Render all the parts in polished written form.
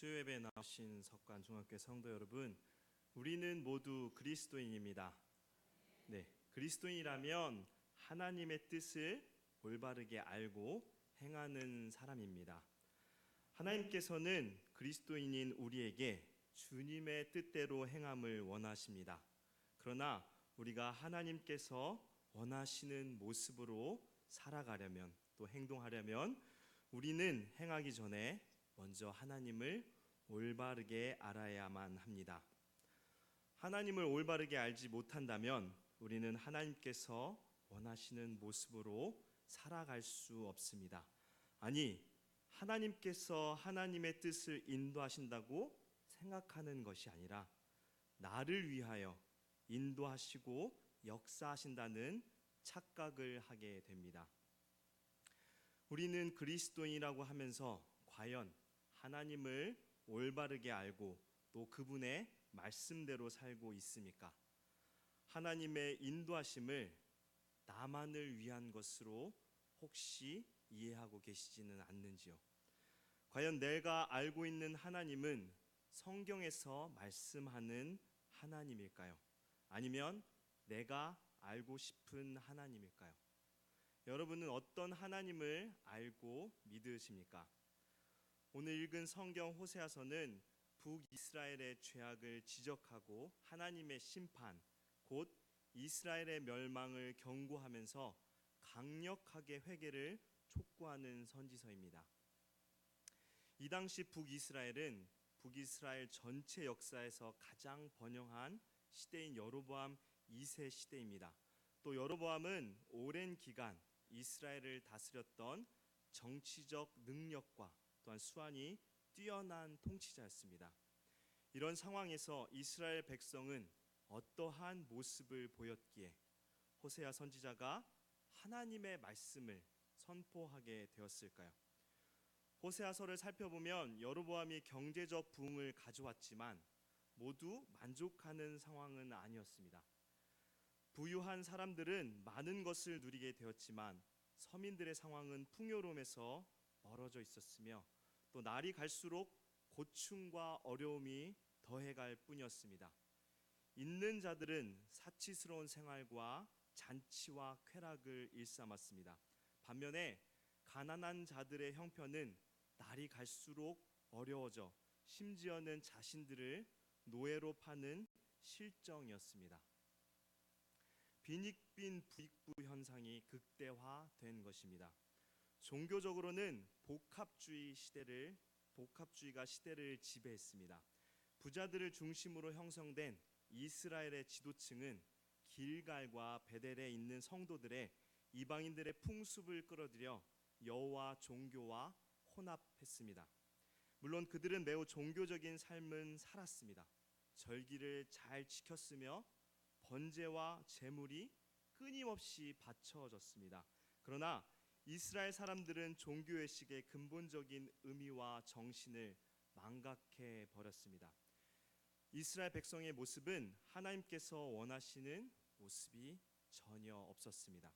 수요예배에 나오신 석관 중학교 성도 여러분, 우리는 모두 그리스도인입니다. 네, 그리스도인이라면 하나님의 뜻을 올바르게 알고 행하는 사람입니다. 하나님께서는 그리스도인인 우리에게 주님의 뜻대로 행함을 원하십니다. 그러나 우리가 하나님께서 원하시는 모습으로 살아가려면, 또 행동하려면 우리는 행하기 전에 먼저 하나님을 올바르게 알아야만 합니다. 하나님을 올바르게 알지 못한다면 우리는 하나님께서 원하시는 모습으로 살아갈 수 없습니다. 아니, 하나님께서 하나님의 뜻을 인도하신다고 생각하는 것이 아니라 나를 위하여 인도하시고 역사하신다는 착각을 하게 됩니다. 우리는 그리스도인이라고 하면서 과연 하나님을 올바르게 알고 또 그분의 말씀대로 살고 있습니까? 하나님의 인도하심을 나만을 위한 것으로 혹시 이해하고 계시지는 않는지요? 과연 내가 알고 있는 하나님은 성경에서 말씀하는 하나님일까요? 아니면 내가 알고 싶은 하나님일까요? 여러분은 어떤 하나님을 알고 믿으십니까? 오늘 읽은 성경 호세아서는 북이스라엘의 죄악을 지적하고 하나님의 심판, 곧 이스라엘의 멸망을 경고하면서 강력하게 회개를 촉구하는 선지서입니다. 이 당시 북이스라엘은 북이스라엘 전체 역사에서 가장 번영한 시대인 여로보암 2세 시대입니다. 또 여로보암은 오랜 기간 이스라엘을 다스렸던 정치적 능력과 또한 수완이 뛰어난 통치자였습니다. 이런 상황에서 이스라엘 백성은 어떠한 모습을 보였기에 호세아 선지자가 하나님의 말씀을 선포하게 되었을까요? 호세아서를 살펴보면 여로보암이 경제적 부흥을 가져왔지만 모두 만족하는 상황은 아니었습니다. 부유한 사람들은 많은 것을 누리게 되었지만 서민들의 상황은 풍요로움에서 멀어져 있었으며 또 날이 갈수록 고충과 어려움이 더해갈 뿐이었습니다. 있는 자들은 사치스러운 생활과 잔치와 쾌락을 일삼았습니다. 반면에 가난한 자들의 형편은 날이 갈수록 어려워져 심지어는 자신들을 노예로 파는 실정이었습니다. 빈익빈 부익부 현상이 극대화된 것입니다. 종교적으로는 복합주의가 시대를 지배했습니다. 부자들을 중심으로 형성된 이스라엘의 지도층은 길갈과 베델에 있는 성도들의 이방인들의 풍습을 끌어들여 여호와 종교와 혼합했습니다. 물론 그들은 매우 종교적인 삶은 살았습니다. 절기를 잘 지켰으며 번제와 제물이 끊임없이 바쳐졌습니다. 그러나 이스라엘 사람들은 종교의식의 근본적인 의미와 정신을 망각해 버렸습니다. 이스라엘 백성의 모습은 하나님께서 원하시는 모습이 전혀 없었습니다.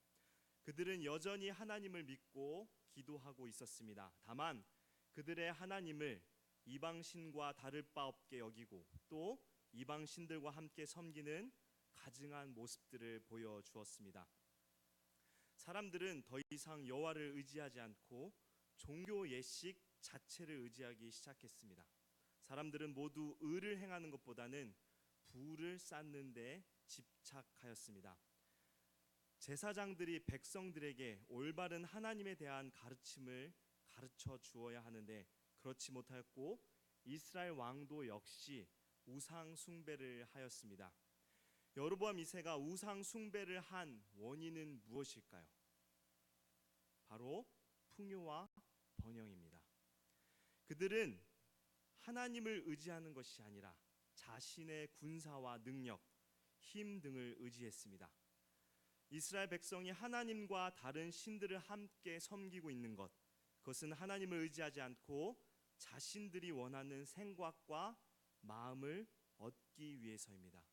그들은 여전히 하나님을 믿고 기도하고 있었습니다. 다만 그들의 하나님을 이방신과 다를 바 없게 여기고 또 이방신들과 함께 섬기는 가증한 모습들을 보여주었습니다. 사람들은 더 이상 여호와를 의지하지 않고 종교 예식 자체를 의지하기 시작했습니다. 사람들은 모두 의를 행하는 것보다는 부를 쌓는 데 집착하였습니다. 제사장들이 백성들에게 올바른 하나님에 대한 가르침을 가르쳐 주어야 하는데 그렇지 못하였고 이스라엘 왕도 역시 우상 숭배를 하였습니다. 여로보암 2세가 우상 숭배를 한 원인은 무엇일까요? 바로 풍요와 번영입니다. 그들은 하나님을 의지하는 것이 아니라 자신의 군사와 능력, 힘 등을 의지했습니다. 이스라엘 백성이 하나님과 다른 신들을 함께 섬기고 있는 것, 그것은 하나님을 의지하지 않고 자신들이 원하는 생각과 마음을 얻기 위해서입니다.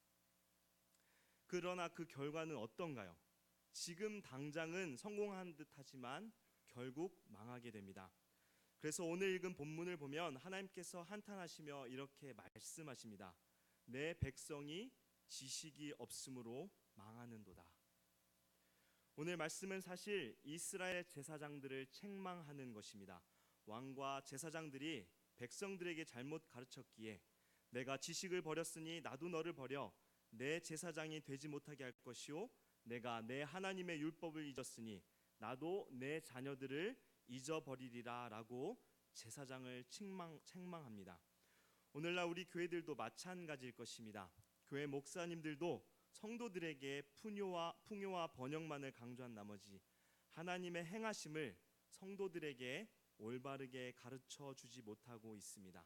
그러나 그 결과는 어떤가요? 지금 당장은 성공한 듯 하지만 결국 망하게 됩니다. 그래서 오늘 읽은 본문을 보면 하나님께서 한탄하시며 이렇게 말씀하십니다. 내 백성이 지식이 없으므로 망하는도다. 오늘 말씀은 사실 이스라엘 제사장들을 책망하는 것입니다. 왕과 제사장들이 백성들에게 잘못 가르쳤기에 내가 지식을 버렸으니 나도 너를 버려 내 제사장이 되지 못하게 할 것이요 내가 내 하나님의 율법을 잊었으니 나도 내 자녀들을 잊어버리리라 라고 제사장을 책망합니다. 오늘날 우리 교회들도 마찬가지일 것입니다. 교회 목사님들도 성도들에게 풍요와 번영만을 강조한 나머지 하나님의 행하심을 성도들에게 올바르게 가르쳐 주지 못하고 있습니다.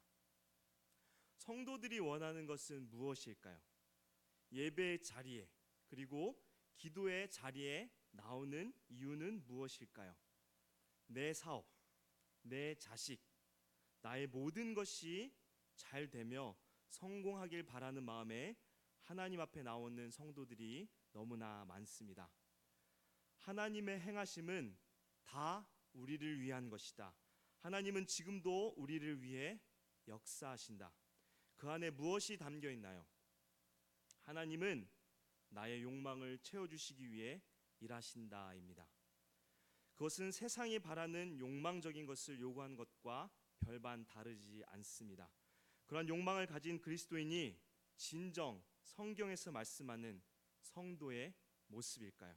성도들이 원하는 것은 무엇일까요? 예배의 자리에 그리고 기도의 자리에 나오는 이유는 무엇일까요? 내 사업, 내 자식, 나의 모든 것이 잘 되며 성공하길 바라는 마음에 하나님 앞에 나오는 성도들이 너무나 많습니다. 하나님의 행하심은 다 우리를 위한 것이다. 하나님은 지금도 우리를 위해 역사하신다. 그 안에 무엇이 담겨 있나요? 하나님은 나의 욕망을 채워주시기 위해 일하신다입니다. 그것은 세상이 바라는 욕망적인 것을 요구하는 것과 별반 다르지 않습니다. 그러한 욕망을 가진 그리스도인이 진정 성경에서 말씀하는 성도의 모습일까요?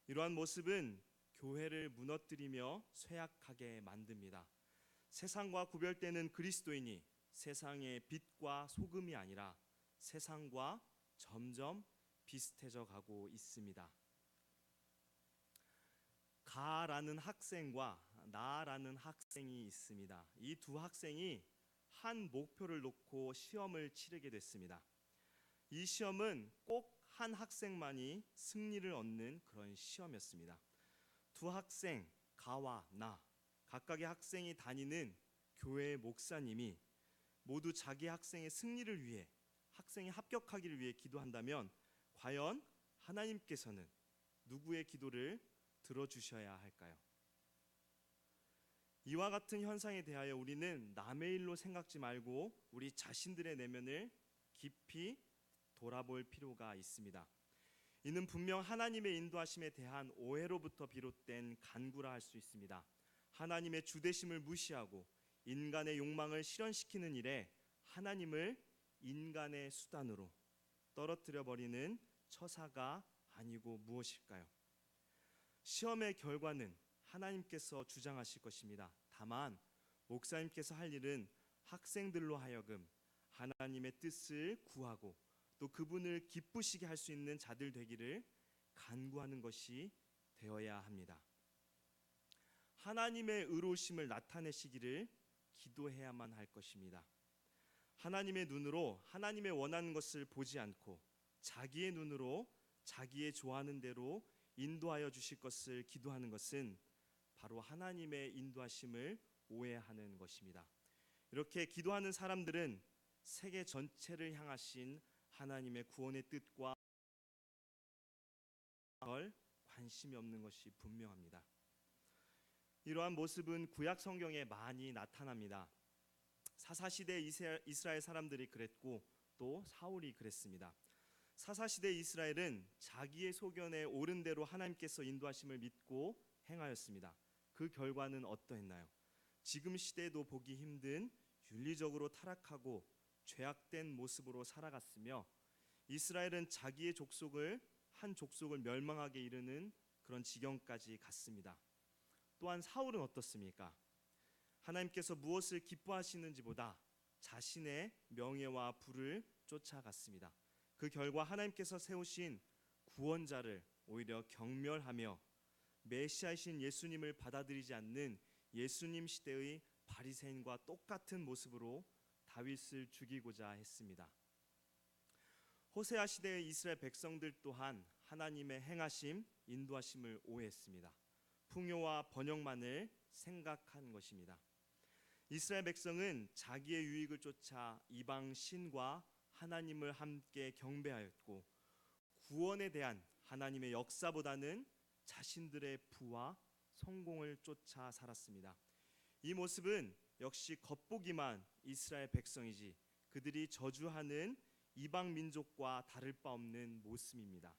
이러한 모습은 교회를 무너뜨리며 쇠약하게 만듭니다. 세상과 구별되는 그리스도인이 세상의 빛과 소금이 아니라 세상과 점점 비슷해져 가고 있습니다. 가라는 학생과 나라는 학생이 있습니다. 이 두 학생이 한 목표를 놓고 시험을 치르게 됐습니다. 이 시험은 꼭 한 학생만이 승리를 얻는 그런 시험이었습니다. 두 학생, 가와 나, 각각의 학생이 다니는 교회의 목사님이 모두 자기 학생의 승리를 위해, 학생이 합격하기를 위해 기도한다면 과연 하나님께서는 누구의 기도를 들어주셔야 할까요? 이와 같은 현상에 대하여 우리는 남의 일로 생각지 말고 우리 자신들의 내면을 깊이 돌아볼 필요가 있습니다. 이는 분명 하나님의 인도하심에 대한 오해로부터 비롯된 간구라 할 수 있습니다. 하나님의 주대심을 무시하고 인간의 욕망을 실현시키는 일에 하나님을 인간의 수단으로 떨어뜨려 버리는 처사가 아니고 무엇일까요? 시험의 결과는 하나님께서 주장하실 것입니다. 다만 목사님께서 할 일은 학생들로 하여금 하나님의 뜻을 구하고 또 그분을 기쁘시게 할 수 있는 자들 되기를 간구하는 것이 되어야 합니다. 하나님의 의로우심을 나타내시기를 기도해야만 할 것입니다. 하나님의 눈으로 하나님의 원하는 것을 보지 않고 자기의 눈으로 자기의 좋아하는 대로 인도하여 주실 것을 기도하는 것은 바로 하나님의 인도하심을 오해하는 것입니다. 이렇게 기도하는 사람들은 세계 전체를 향하신 하나님의 구원의 뜻과 별 관심이 없는 것이 분명합니다. 이러한 모습은 구약 성경에 많이 나타납니다. 사사시대 이스라엘 사람들이 그랬고 또 사울이 그랬습니다. 사사시대 이스라엘은 자기의 소견에 옳은 대로 하나님께서 인도하심을 믿고 행하였습니다. 그 결과는 어떠했나요? 지금 시대에도 보기 힘든 윤리적으로 타락하고 죄악된 모습으로 살아갔으며 이스라엘은 자기의 한 족속을 멸망하게 이르는 그런 지경까지 갔습니다. 또한 사울은 어떻습니까? 하나님께서 무엇을 기뻐하시는지보다 자신의 명예와 부를 쫓아갔습니다. 그 결과 하나님께서 세우신 구원자를 오히려 경멸하며 메시아이신 예수님을 받아들이지 않는 예수님 시대의 바리새인과 똑같은 모습으로 다윗을 죽이고자 했습니다. 호세아 시대의 이스라엘 백성들 또한 하나님의 행하심, 인도하심을 오해했습니다. 풍요와 번영만을 생각한 것입니다. 이스라엘 백성은 자기의 유익을 쫓아 이방 신과 하나님을 함께 경배하였고 구원에 대한 하나님의 역사보다는 자신들의 부와 성공을 쫓아 살았습니다. 이 모습은 역시 겉보기만 이스라엘 백성이지 그들이 저주하는 이방 민족과 다를 바 없는 모습입니다.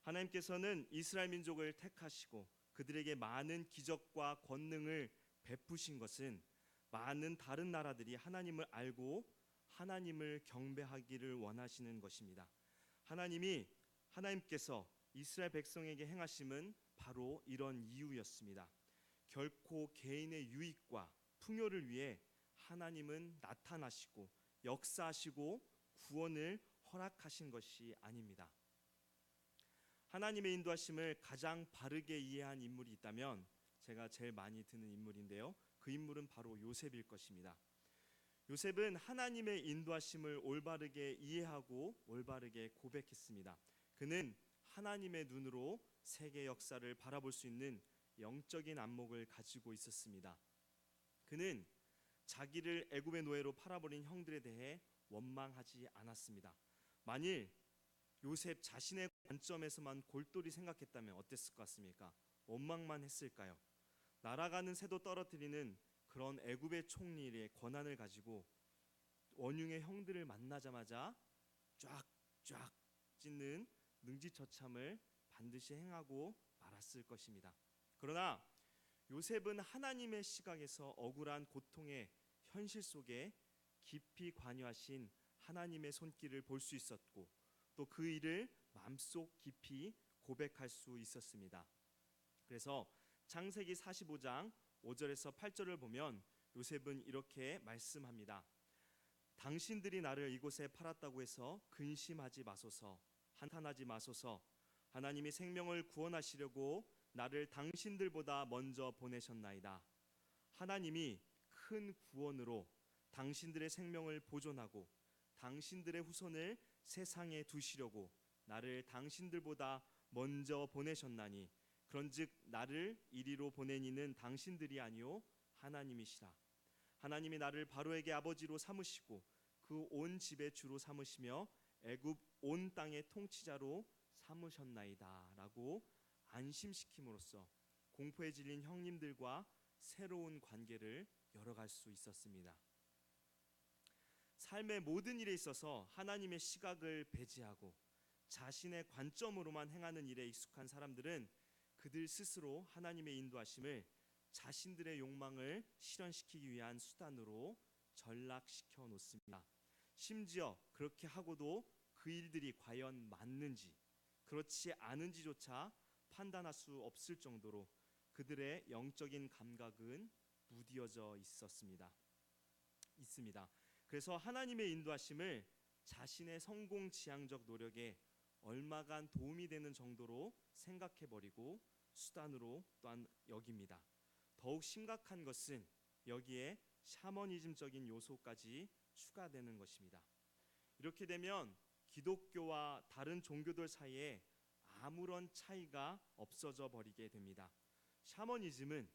하나님께서는 이스라엘 민족을 택하시고 그들에게 많은 기적과 권능을 베푸신 것은 많은 다른 나라들이 하나님을 알고 하나님을 경배하기를 원하시는 것입니다. 하나님께서 이스라엘 백성에게 행하심은 바로 이런 이유였습니다. 결코 개인의 유익과 풍요를 위해 하나님은 나타나시고 역사하시고 구원을 허락하신 것이 아닙니다. 하나님의 인도하심을 가장 바르게 이해한 인물이 있다면 제가 제일 많이 드는 인물인데요. 그 인물은 바로 요셉일 것입니다. 요셉은 하나님의 인도하심을 올바르게 이해하고 올바르게 고백했습니다. 그는 하나님의 눈으로 세계 역사를 바라볼 수 있는 영적인 안목을 가지고 있었습니다. 그는 자기를 애굽의 노예로 팔아버린 형들에 대해 원망하지 않았습니다. 만일 요셉 자신의 관점에서만 골똘히 생각했다면 어땠을 것 같습니까? 원망만 했을까요? 날아가는 새도 떨어뜨리는 그런 애굽의 총리의 권한을 가지고 원흉의 형들을 만나자마자 쫙쫙 찢는 능지처참을 반드시 행하고 말았을 것입니다. 그러나 요셉은 하나님의 시각에서 억울한 고통의 현실 속에 깊이 관여하신 하나님의 손길을 볼 수 있었고 또 그 일을 마음속 깊이 고백할 수 있었습니다. 그래서 창세기 45장 5절에서 8절을 보면 요셉은 이렇게 말씀합니다. 당신들이 나를 이곳에 팔았다고 해서 근심하지 마소서, 한탄하지 마소서. 하나님이 생명을 구원하시려고 나를 당신들보다 먼저 보내셨나이다. 하나님이 큰 구원으로 당신들의 생명을 보존하고 당신들의 후손을 세상에 두시려고 나를 당신들보다 먼저 보내셨나니 그런즉 나를 이리로 보낸 이는 당신들이 아니요 하나님이시라. 하나님이 나를 바로에게 아버지로 삼으시고 그 온 집의 주로 삼으시며 애굽 온 땅의 통치자로 삼으셨나이다 라고 안심시킴으로써 공포에 질린 형님들과 새로운 관계를 열어갈 수 있었습니다. 삶의 모든 일에 있어서 하나님의 시각을 배제하고 자신의 관점으로만 행하는 일에 익숙한 사람들은 그들 스스로 하나님의 인도하심을 자신들의 욕망을 실현시키기 위한 수단으로 전락시켜 놓습니다. 심지어 그렇게 하고도 그 일들이 과연 맞는지 그렇지 않은지조차 판단할 수 없을 정도로 그들의 영적인 감각은 무뎌져 있습니다. 그래서 하나님의 인도하심을 자신의 성공지향적 노력에 얼마간 도움이 되는 정도로 생각해버리고 수단으로 또한 여깁니다. 더욱 심각한 것은 여기에 샤머니즘적인 요소까지 추가되는 것입니다. 이렇게 되면 기독교와 다른 종교들 사이에 아무런 차이가 없어져 버리게 됩니다. 샤머니즘은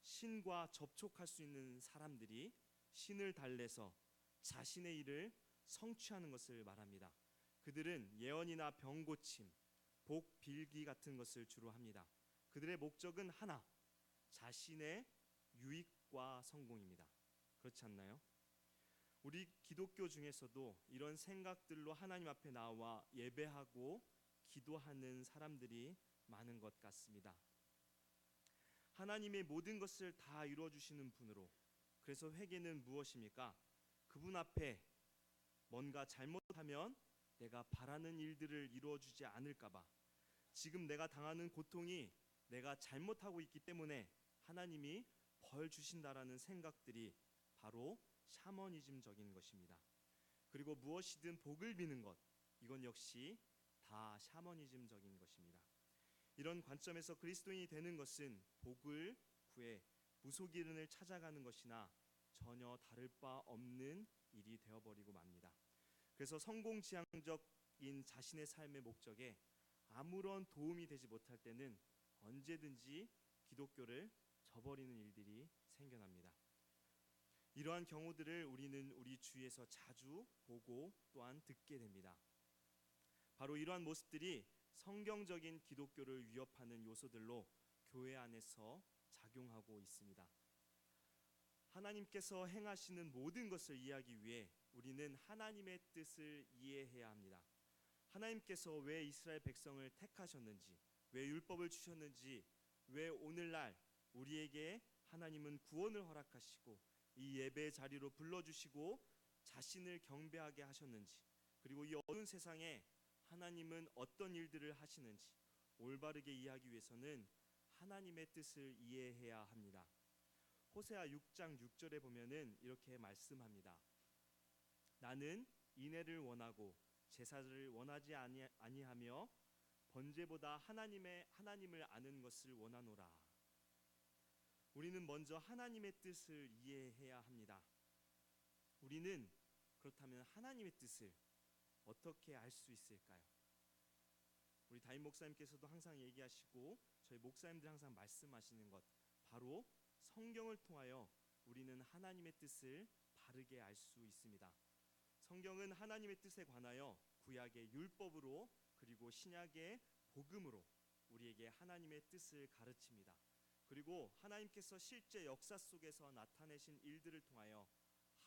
신과 접촉할 수 있는 사람들이 신을 달래서 자신의 일을 성취하는 것을 말합니다. 그들은 예언이나 병고침, 복 빌기 같은 것을 주로 합니다. 그들의 목적은 하나, 자신의 유익과 성공입니다. 그렇지 않나요? 우리 기독교 중에서도 이런 생각들로 하나님 앞에 나와 예배하고 기도하는 사람들이 많은 것 같습니다. 하나님의 모든 것을 다 이루어주시는 분으로, 그래서 회개는 무엇입니까? 그분 앞에 뭔가 잘못하면 내가 바라는 일들을 이루어주지 않을까봐, 지금 내가 당하는 고통이 내가 잘못하고 있기 때문에 하나님이 벌 주신다라는 생각들이 바로 샤머니즘적인 것입니다. 그리고 무엇이든 복을 비는 것, 이건 역시 다 샤머니즘적인 것입니다. 이런 관점에서 그리스도인이 되는 것은 복을 구해 무속인을 찾아가는 것이나 전혀 다를 바 없는 일이 되어버리고 맙니다. 그래서 성공지향적인 자신의 삶의 목적에 아무런 도움이 되지 못할 때는 언제든지 기독교를 저버리는 일들이 생겨납니다. 이러한 경우들을 우리는 우리 주위에서 자주 보고 또한 듣게 됩니다. 바로 이러한 모습들이 성경적인 기독교를 위협하는 요소들로 교회 안에서 작용하고 있습니다. 하나님께서 행하시는 모든 것을 이해하기 위해 우리는 하나님의 뜻을 이해해야 합니다. 하나님께서 왜 이스라엘 백성을 택하셨는지, 왜 율법을 주셨는지, 왜 오늘날 우리에게 하나님은 구원을 허락하시고 이 예배 자리로 불러주시고 자신을 경배하게 하셨는지, 그리고 이 어두운 세상에 하나님은 어떤 일들을 하시는지 올바르게 이해하기 위해서는 하나님의 뜻을 이해해야 합니다. 호세아 6장 6절에 보면은 이렇게 말씀합니다. 나는 인애를 원하고 제사를 원하지 아니하며 번제보다 하나님을 아는 것을 원하노라. 우리는 먼저 하나님의 뜻을 이해해야 합니다. 우리는 그렇다면 하나님의 뜻을 어떻게 알 수 있을까요? 우리 담임 목사님께서도 항상 얘기하시고 저희 목사님들 항상 말씀하시는 것, 바로 성경을 통하여 우리는 하나님의 뜻을 바르게 알 수 있습니다. 성경은 하나님의 뜻에 관하여 구약의 율법으로 그리고 신약의 복음으로 우리에게 하나님의 뜻을 가르칩니다. 그리고 하나님께서 실제 역사 속에서 나타내신 일들을 통하여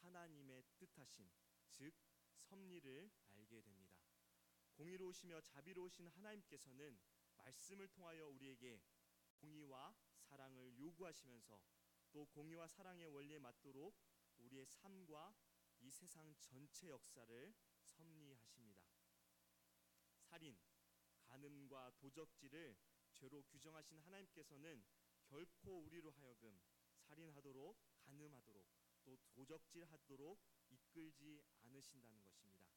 하나님의 뜻하신, 즉 섭리를 알게 됩니다. 공의로우시며 자비로우신 하나님께서는 말씀을 통하여 우리에게 공의와 사랑을 요구하시면서 또 공의와 사랑의 원리에 맞도록 우리의 삶과 이 세상 전체 역사를 섭리하십니다. 살인, 간음과 도적질을 죄로 규정하신 하나님께서는 결코 우리로 하여금 살인하도록, 간음하도록, 또 도적질하도록 이끌지 않으신다는 것입니다.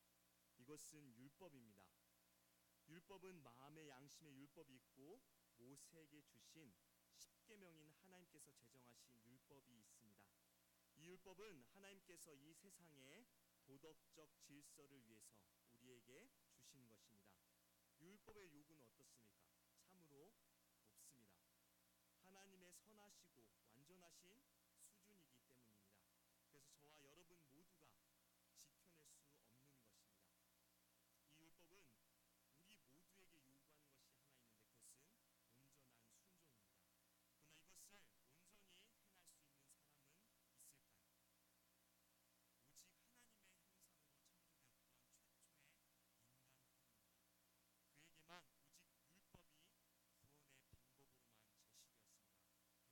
이것은 율법입니다. 율법은 마음의 양심의 율법이 있고 모세에게 주신 십계명인 하나님께서 제정하신 율법이 있습니다. 이 율법은 하나님께서 이 세상의 도덕적 질서를 위해서 우리에게 주신 것입니다. 율법의 요구는 어떻습니까? 참으로 높습니다. 하나님의 선하시고 완전하신 수준이기 때문입니다. 그래서 저와 여러분 모두가 지켜낼 수 없는 것입니다. 이 율법은 우리 모두에게 요구하는 것이 하나 있는데 그것은 온전한 순종입니다. 그러나 이것을 온전히 행할 수 있는 사람은 있을까요? 오직 하나님의 형상으로 창조되었던 최초의 인간뿐입니다. 그에게만 오직 율법이 구원의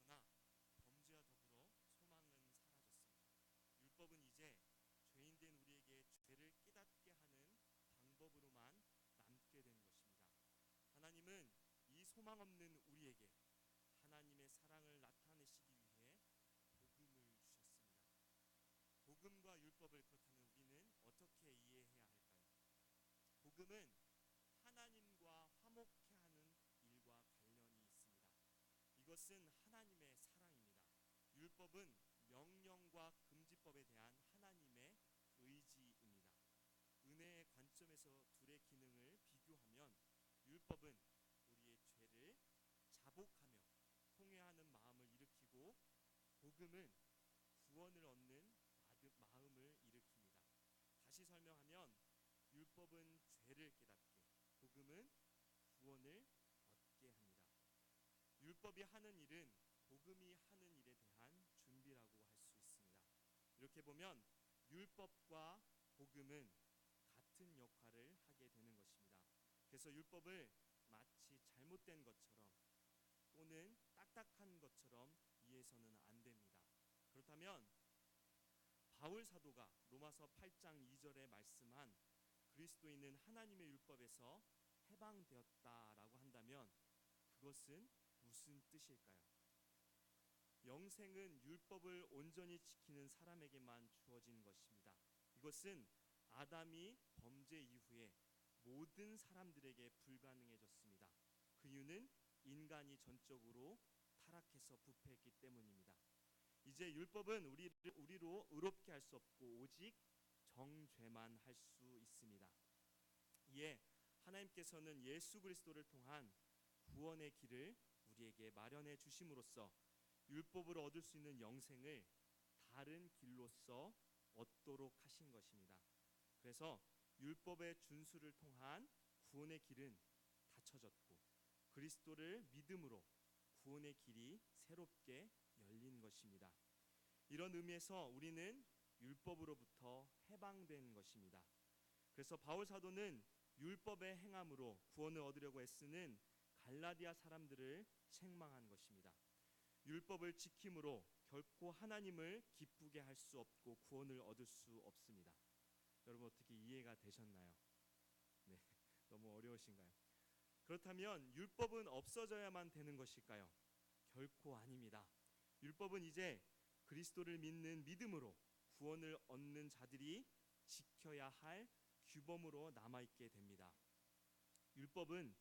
방법으로만 제시되었습니다. 그러나 범죄와 더불어 소망은 사라졌습니다. 율법은 이제 죄인된 우리에게 죄를 깨닫게 하는 방법으로만 남게 된 것입니다. 하나님은 이 소망 없는 우리에게 하나님의 사랑을 나타내시기 위해 복음을 주셨습니다. 복음과 율법을 그렇다면 우리는 어떻게 이해해야 할까요? 복음은 하나님과 화목케 하는 일과 관련이 있습니다. 이것은 하나님의 사랑입니다. 율법은 명령과 금지법에 대한 하나님의 의지입니다. 은혜의 관점에서 둘의 기능을 비교하면 율법은 우리의 죄를 자복하며 통회하는 마음을 일으키고 복음은 구원을 얻는 마음을 일으킵니다. 다시 설명하면 율법은 죄를 깨닫게, 복음은 구원을 얻게 합니다. 율법이 하는 일은 복음이 하는 일에 대한 준비라고 할 수 있습니다. 이렇게 보면 율법과 복음은 같은 역할을 하게 되는 것입니다. 그래서 율법을 마치 잘못된 것처럼 또는 딱딱한 것처럼 이해해서는 안 됩니다. 그렇다면 바울 사도가 로마서 8장 2절에 말씀한 그리스도인은 하나님의 율법에서 해방되었다라고 한다면 그것은 무슨 뜻일까요? 영생은 율법을 온전히 지키는 사람에게만 주어진 것입니다. 이것은 아담이 범죄 이후에 모든 사람들에게 불가능해졌습니다. 그 이유는 인간이 전적으로 타락해서 부패했기 때문입니다. 이제 율법은 우리로 의롭게 할 수 없고 오직 정죄만 할 수 있습니다. 이에 하나님께서는 예수 그리스도를 통한 구원의 길을 우리에게 마련해 주심으로써 율법으로 얻을 수 있는 영생을 다른 길로서 얻도록 하신 것입니다. 그래서 율법의 준수를 통한 구원의 길은 닫혀졌고 그리스도를 믿음으로 구원의 길이 새롭게 열린 것입니다. 이런 의미에서 우리는 율법으로부터 해방된 것입니다. 그래서 바울 사도는 율법의 행함으로 구원을 얻으려고 애쓰는 갈라디아 사람들을 책망한 것입니다. 율법을 지킴으로 결코 하나님을 기쁘게 할 수 없고 구원을 얻을 수 없습니다. 여러분 어떻게 이해가 되셨나요? 네, 너무 어려우신가요? 그렇다면 율법은 없어져야만 되는 것일까요? 결코 아닙니다. 율법은 이제 그리스도를 믿는 믿음으로 구원을 얻는 자들이 지켜야 할 규범으로 남아있게 됩니다. 율법은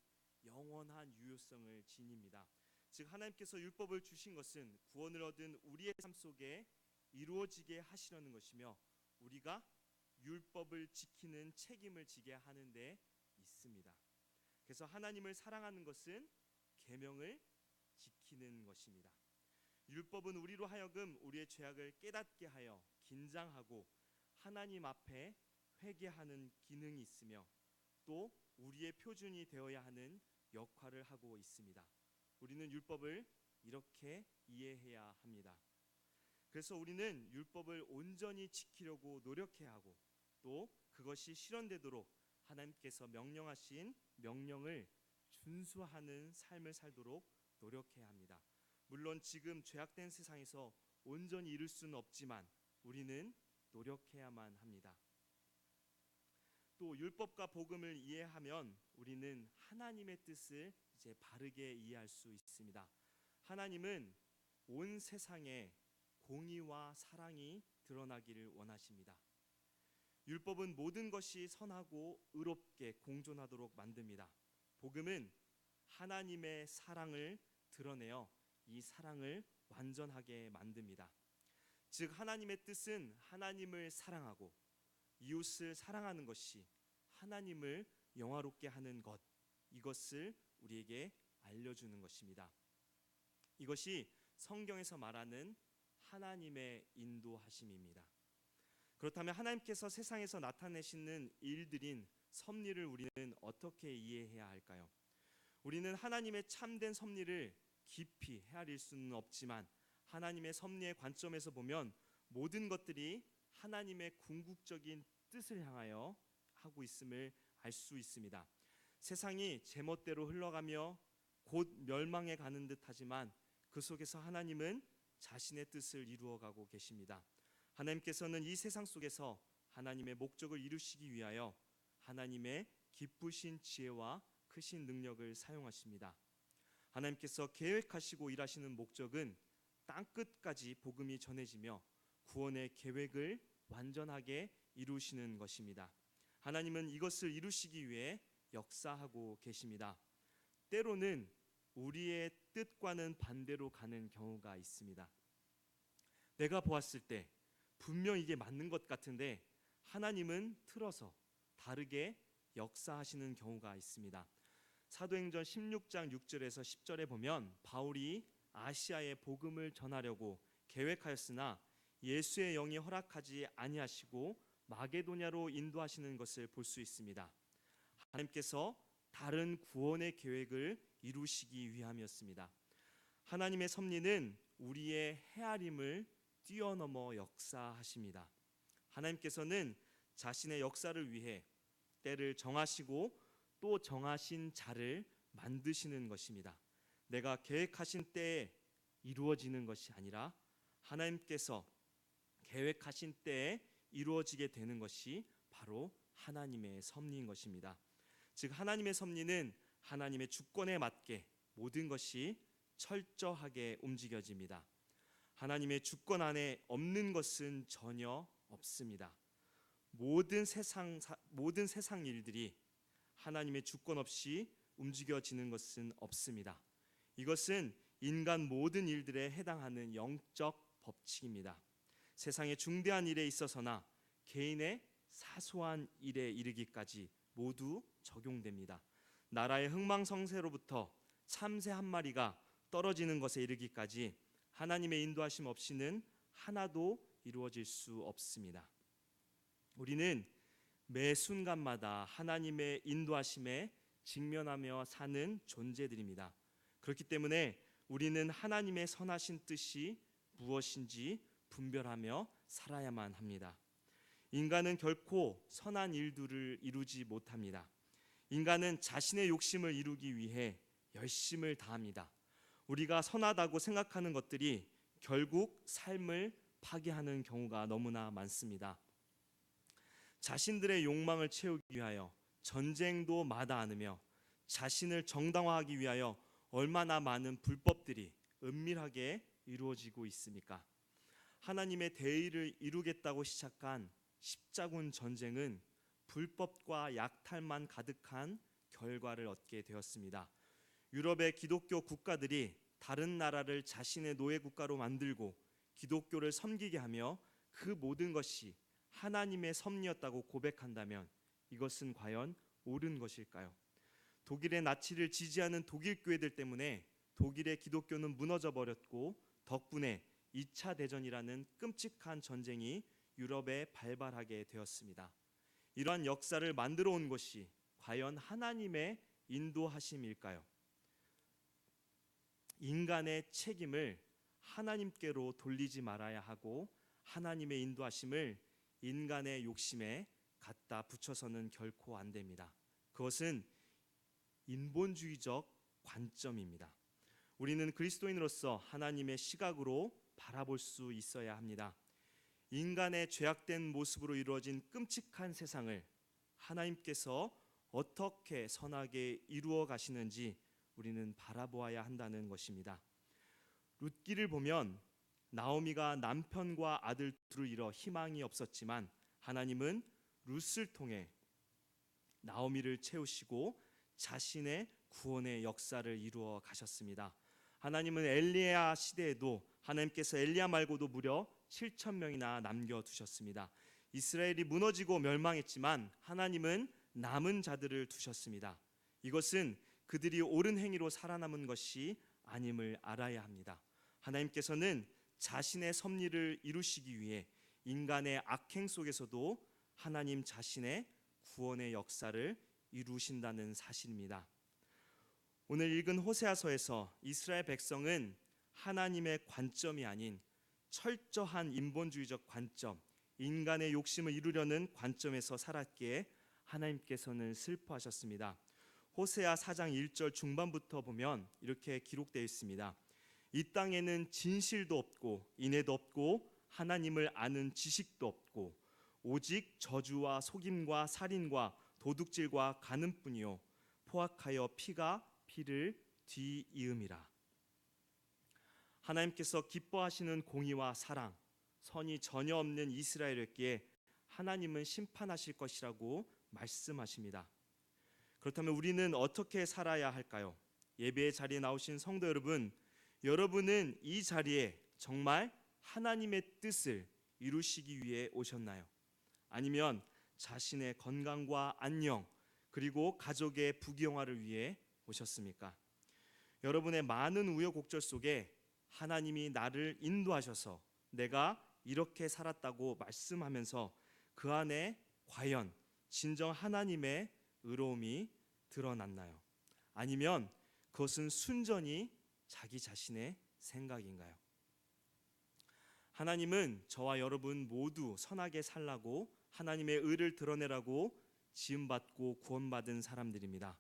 영원한 유효성을 지닙니다. 즉 하나님께서 율법을 주신 것은 구원을 얻은 우리의 삶 속에 이루어지게 하시려는 것이며 우리가 율법을 지키는 책임을 지게 하는 데 있습니다. 그래서 하나님을 사랑하는 것은 계명을 지키는 것입니다. 율법은 우리로 하여금 우리의 죄악을 깨닫게 하여 긴장하고 하나님 앞에 회개하는 기능이 있으며 또 우리의 표준이 되어야 하는 역할을 하고 있습니다. 우리는 율법을 이렇게 이해해야 합니다. 그래서 우리는 율법을 온전히 지키려고 노력해야 하고 또 그것이 실현되도록 하나님께서 명령하신 명령을 준수하는 삶을 살도록 노력해야 합니다. 물론 지금 죄악된 세상에서 온전히 이룰 수는 없지만 우리는 노력해야만 합니다. 또 율법과 복음을 이해하면 우리는 하나님의 뜻을 이제 바르게 이해할 수 있습니다. 하나님은 온 세상에 공의와 사랑이 드러나기를 원하십니다. 율법은 모든 것이 선하고 의롭게 공존하도록 만듭니다. 복음은 하나님의 사랑을 드러내어 이 사랑을 완전하게 만듭니다. 즉 하나님의 뜻은 하나님을 사랑하고 이웃을 사랑하는 것이 하나님을 영화롭게 하는 것, 이것을 우리에게 알려주는 것입니다. 이것이 성경에서 말하는 하나님의 인도하심입니다. 그렇다면 하나님께서 세상에서 나타내시는 일들인 섭리를 우리는 어떻게 이해해야 할까요? 우리는 하나님의 참된 섭리를 깊이 헤아릴 수는 없지만 하나님의 섭리의 관점에서 보면 모든 것들이 하나님의 궁극적인 뜻을 향하여 하고 있음을 알 수 있습니다. 세상이 제멋대로 흘러가며 곧 멸망해 가는 듯하지만 그 속에서 하나님은 자신의 뜻을 이루어가고 계십니다. 하나님께서는 이 세상 속에서 하나님의 목적을 이루시기 위하여 하나님의 기쁘신 지혜와 크신 능력을 사용하십니다. 하나님께서 계획하시고 일하시는 목적은 땅끝까지 복음이 전해지며 구원의 계획을 완전하게 이루시는 것입니다. 하나님은 이것을 이루시기 위해 역사하고 계십니다. 때로는 우리의 뜻과는 반대로 가는 경우가 있습니다. 내가 보았을 때 분명 이게 맞는 것 같은데 하나님은 틀어서 다르게 역사하시는 경우가 있습니다. 사도행전 16장 6절에서 10절에 보면 바울이 아시아에 복음을 전하려고 계획하였으나 예수의 영이 허락하지 아니하시고 마게도냐로 인도하시는 것을 볼 수 있습니다. 하나님께서 다른 구원의 계획을 이루시기 위함이었습니다. 하나님의 섭리는 우리의 헤아림을 뛰어넘어 역사하십니다. 하나님께서는 자신의 역사를 위해 때를 정하시고 또 정하신 자를 만드시는 것입니다. 내가 계획하신 때에 이루어지는 것이 아니라 하나님께서 계획하신 때에 이루어지게 되는 것이 바로 하나님의 섭리인 것입니다. 즉 하나님의 섭리는 하나님의 주권에 맞게 모든 것이 철저하게 움직여집니다. 하나님의 주권 안에 없는 것은 전혀 없습니다. 모든 세상 일들이 하나님의 주권 없이 움직여지는 것은 없습니다. 이것은 인간 모든 일들에 해당하는 영적 법칙입니다. 세상의 중대한 일에 있어서나 개인의 사소한 일에 이르기까지 모두 적용됩니다. 나라의 흥망성쇠로부터 참새 한 마리가 떨어지는 것에 이르기까지 하나님의 인도하심 없이는 하나도 이루어질 수 없습니다. 우리는 매 순간마다 하나님의 인도하심에 직면하며 사는 존재들입니다. 그렇기 때문에 우리는 하나님의 선하신 뜻이 무엇인지 분별하며 살아야만 합니다. 인간은 결코 선한 일들을 이루지 못합니다. 인간은 자신의 욕심을 이루기 위해 열심을 다합니다. 우리가 선하다고 생각하는 것들이 결국 삶을 파괴하는 경우가 너무나 많습니다. 자신들의 욕망을 채우기 위하여 전쟁도 마다 않으며 자신을 정당화하기 위하여 얼마나 많은 불법들이 은밀하게 이루어지고 있습니까? 하나님의 대의를 이루겠다고 시작한 십자군 전쟁은 불법과 약탈만 가득한 결과를 얻게 되었습니다. 유럽의 기독교 국가들이 다른 나라를 자신의 노예 국가로 만들고 기독교를 섬기게 하며 그 모든 것이 하나님의 섭리였다고 고백한다면 이것은 과연 옳은 것일까요? 독일의 나치를 지지하는 독일 교회들 때문에 독일의 기독교는 무너져 버렸고 덕분에 2차 대전이라는 끔찍한 전쟁이 유럽에 발발하게 되었습니다. 이러한 역사를 만들어 온 것이 과연 하나님의 인도하심일까요? 인간의 책임을 하나님께로 돌리지 말아야 하고 하나님의 인도하심을 인간의 욕심에 갖다 붙여서는 결코 안 됩니다. 그것은 인본주의적 관점입니다. 우리는 그리스도인으로서 하나님의 시각으로 바라볼 수 있어야 합니다. 인간의 죄악된 모습으로 이루어진 끔찍한 세상을 하나님께서 어떻게 선하게 이루어 가시는지 우리는 바라보아야 한다는 것입니다. 룻기를 보면 나오미가 남편과 아들 둘을 잃어 희망이 없었지만 하나님은 룻을 통해 나오미를 채우시고 자신의 구원의 역사를 이루어 가셨습니다. 하나님은 엘리야 시대에도 하나님께서 엘리야 말고도 무려 7천 명이나 남겨두셨습니다. 이스라엘이 무너지고 멸망했지만 하나님은 남은 자들을 두셨습니다. 이것은 그들이 옳은 행위로 살아남은 것이 아님을 알아야 합니다. 하나님께서는 자신의 섭리를 이루시기 위해 인간의 악행 속에서도 하나님 자신의 구원의 역사를 이루신다는 사실입니다. 오늘 읽은 호세아서에서 이스라엘 백성은 하나님의 관점이 아닌 철저한 인본주의적 관점, 인간의 욕심을 이루려는 관점에서 살았기에 하나님께서는 슬퍼하셨습니다. 호세아 4장 1절 중반부터 보면 이렇게 기록되어 있습니다. 이 땅에는 진실도 없고 인애도 없고 하나님을 아는 지식도 없고 오직 저주와 속임과 살인과 도둑질과 간음뿐이요 포악하여 피가 피를 뒤이음이라. 하나님께서 기뻐하시는 공의와 사랑, 선이 전혀 없는 이스라엘에게 하나님은 심판하실 것이라고 말씀하십니다. 그렇다면 우리는 어떻게 살아야 할까요? 예배의 자리에 나오신 성도 여러분, 여러분은 이 자리에 정말 하나님의 뜻을 이루시기 위해 오셨나요? 아니면 자신의 건강과 안녕 그리고 가족의 부귀영화를 위해 오셨습니까? 여러분의 많은 우여곡절 속에 하나님이 나를 인도하셔서 내가 이렇게 살았다고 말씀하면서 그 안에 과연 진정 하나님의 의로움이 드러났나요? 아니면 그것은 순전히 자기 자신의 생각인가요? 하나님은 저와 여러분 모두 선하게 살라고 하나님의 의를 드러내라고 지음받고 구원받은 사람들입니다.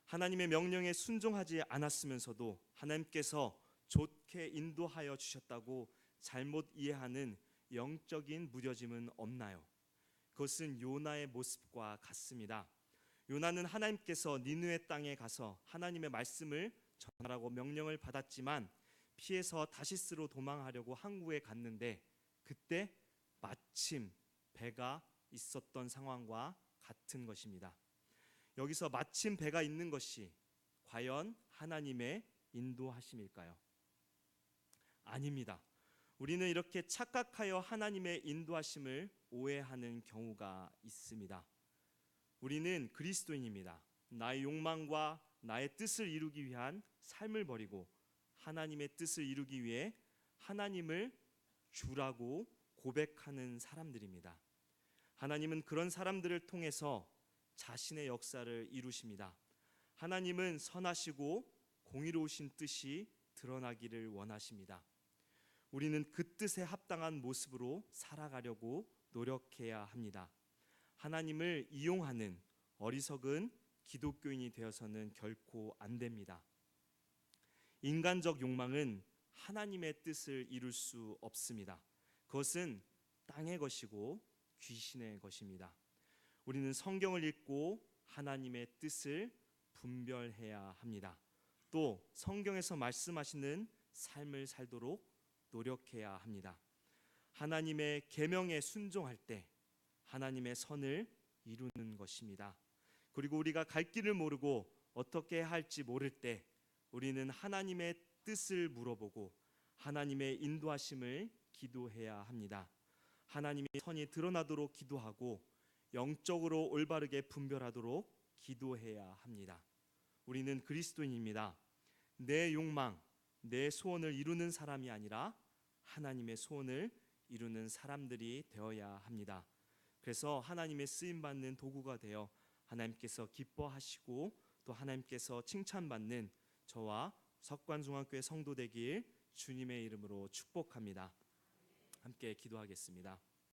하나님의 명령에 순종하지 않았으면서도 하나님께서 좋게 인도하여 주셨다고 잘못 이해하는 영적인 무뎌짐은 없나요? 그것은 요나의 모습과 같습니다. 요나는 하나님께서 니느웨 땅에 가서 하나님의 말씀을 전하라고 명령을 받았지만 피해서 다시스로 도망하려고 항구에 갔는데 그때 마침 배가 있었던 상황과 같은 것입니다. 여기서 마침 배가 있는 것이 과연 하나님의 인도하심일까요? 아닙니다. 우리는 이렇게 착각하여 하나님의 인도하심을 오해하는 경우가 있습니다. 우리는 그리스도인입니다. 나의 욕망과 나의 뜻을 이루기 위한 삶을 버리고 하나님의 뜻을 이루기 위해 하나님을 주라고 고백하는 사람들입니다. 하나님은 그런 사람들을 통해서 자신의 역사를 이루십니다. 하나님은 선하시고 공의로우신 뜻이 드러나기를 원하십니다. 우리는 그 뜻에 합당한 모습으로 살아가려고 노력해야 합니다. 하나님을 이용하는 어리석은 기독교인이 되어서는 결코 안 됩니다. 인간적 욕망은 하나님의 뜻을 이룰 수 없습니다. 그것은 땅의 것이고 귀신의 것입니다. 우리는 성경을 읽고 하나님의 뜻을 분별해야 합니다. 또 성경에서 말씀하시는 삶을 살도록 노력해야 합니다. 하나님의 계명에 순종할 때 하나님의 선을 이루는 것입니다. 그리고 우리가 갈 길을 모르고 어떻게 해야 할지 모를 때 우리는 하나님의 뜻을 물어보고 하나님의 인도하심을 기도해야 합니다. 하나님의 선이 드러나도록 기도하고 영적으로 올바르게 분별하도록 기도해야 합니다. 우리는 그리스도인입니다. 내 욕망, 내 소원을 이루는 사람이 아니라 하나님의 소원을 이루는 사람들이 되어야 합니다. 그래서 하나님의 쓰임받는 도구가 되어 하나님께서 기뻐하시고 또 하나님께서 칭찬받는 저와 석관중앙교회 성도 되길 주님의 이름으로 축복합니다. 함께 기도하겠습니다.